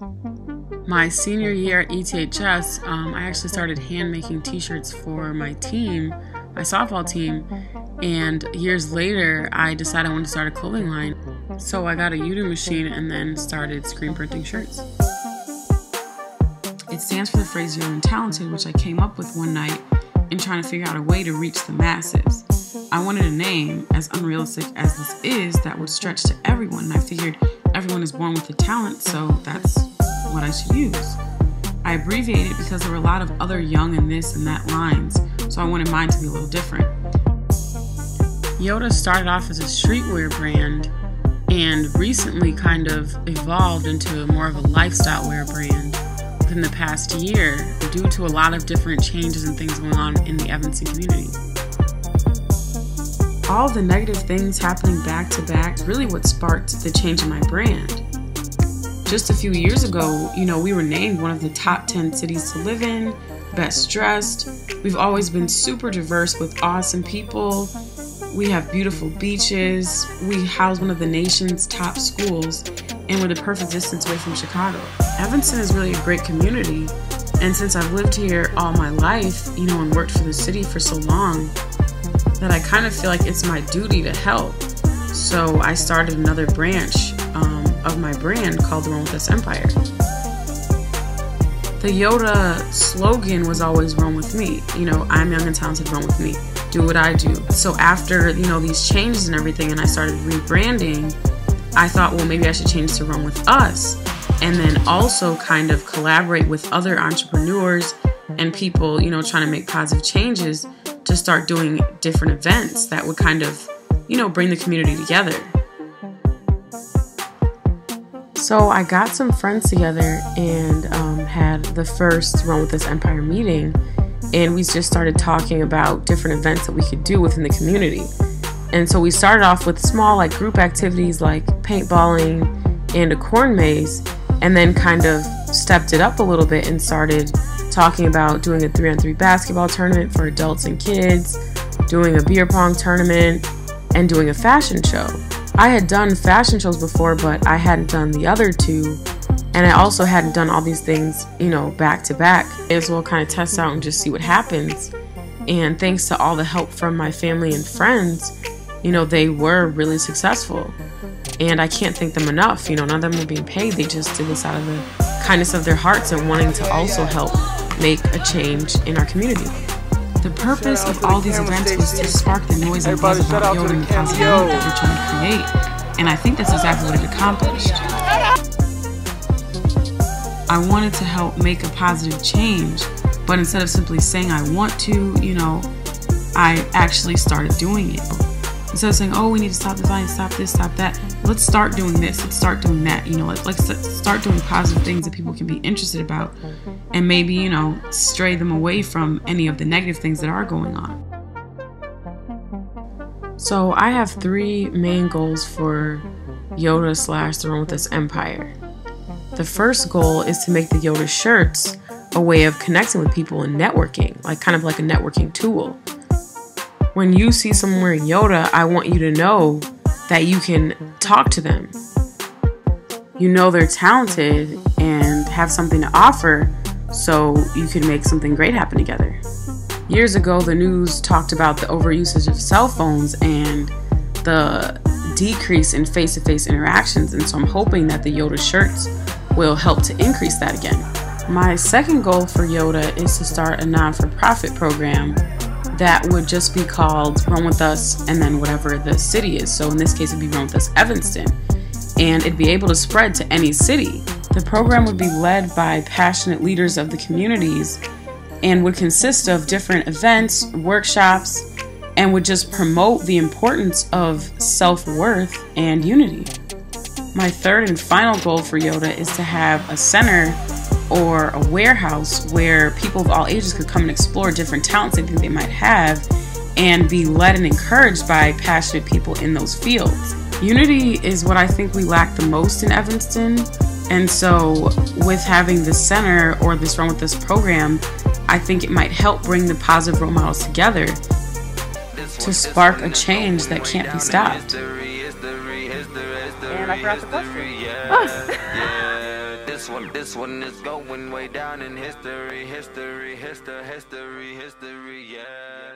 My senior year at ETHS, I actually started hand making t-shirts for my team, my softball team, and years later I decided I wanted to start a clothing line. So I got a YO&TA machine and then started screen printing shirts. It stands for the phrase young and talented, which I came up with one night in trying to figure out a way to reach the masses. I wanted a name, as unrealistic as this is, that would stretch to everyone, and I figured everyone is born with a talent, so that's what I should use. I abbreviated because there were a lot of other young and this and that lines, so I wanted mine to be a little different. YO&TA started off as a streetwear brand and recently kind of evolved into more of a lifestyle wear brand within the past year due to a lot of different changes and things going on in the Evanston community. All the negative things happening back to back is really what sparked the change in my brand. Just a few years ago, we were named one of the top 10 cities to live in, best dressed. We've always been super diverse with awesome people. We have beautiful beaches. We house one of the nation's top schools, and we're the perfect distance away from Chicago. Evanston is really a great community, and since I've lived here all my life, and worked for the city for so long, that I kind of feel like it's my duty to help. So I started another branch of my brand called the YO&TA Empire. The YO&TA slogan was always "Run with me." I'm young and talented, run with me. Do what I do. So after, these changes and everything, and I started rebranding, I thought, well, maybe I should change to Run With Us, and then also kind of collaborate with other entrepreneurs and people, trying to make positive changes, to start doing different events that would kind of, bring the community together. So I got some friends together and had the first Run With This Empire meeting, and we just started talking about different events that we could do within the community. And so we started off with small group activities like paintballing and a corn maze, and then kind of stepped it up a little bit and started talking about doing a 3-on-3 basketball tournament for adults and kids, doing a beer pong tournament, and doing a fashion show. I had done fashion shows before, but I hadn't done the other two, and I also hadn't done all these things, back to back. May as well kind of test out and just see what happens. And thanks to all the help from my family and friends, they were really successful. And I can't thank them enough. None of them were being paid. They just did this out of the kindness of their hearts and wanting to also help make a change in our community. The purpose of all these events was to spark the noise and buzz about YO&TA and the positivity that we're trying to create. And I think that's exactly what it accomplished. I wanted to help make a positive change, but instead of simply saying I want to, I actually started doing it. Instead of saying, oh, we need to stop this, I need to stop this, stop that, let's start doing this, let's start doing that, let's start doing positive things that people can be interested about, and maybe, stray them away from any of the negative things that are going on. So I have 3 main goals for YO&TA / the Run With This Empire. The first goal is to make the YO&TA shirts a way of connecting with people and networking, kind of like a networking tool. When you see someone wearing YO&TA, I want you to know that you can talk to them. They're talented and have something to offer, so you can make something great happen together. Years ago, the news talked about the overusage of cell phones and the decrease in face-to-face interactions, and so I'm hoping that the YO&TA shirts will help to increase that again. My second goal for YO&TA is to start a non-for-profit program that would just be called Run With Us and then whatever the city is. So in this case, it'd be Run With Us Evanston, and it'd be able to spread to any city. The program would be led by passionate leaders of the communities and would consist of different events, workshops, and would just promote the importance of self-worth and unity. My third and final goal for YO&TA is to have a center or a warehouse where people of all ages could come and explore different talents they think they might have and be led and encouraged by passionate people in those fields. Unity is what I think we lack the most in Evanston, and so with having this center or this Run With This program, I think it might help bring the positive role models together to spark a change that can't be stopped. And I forgot the question. This one is going way down in history, yeah.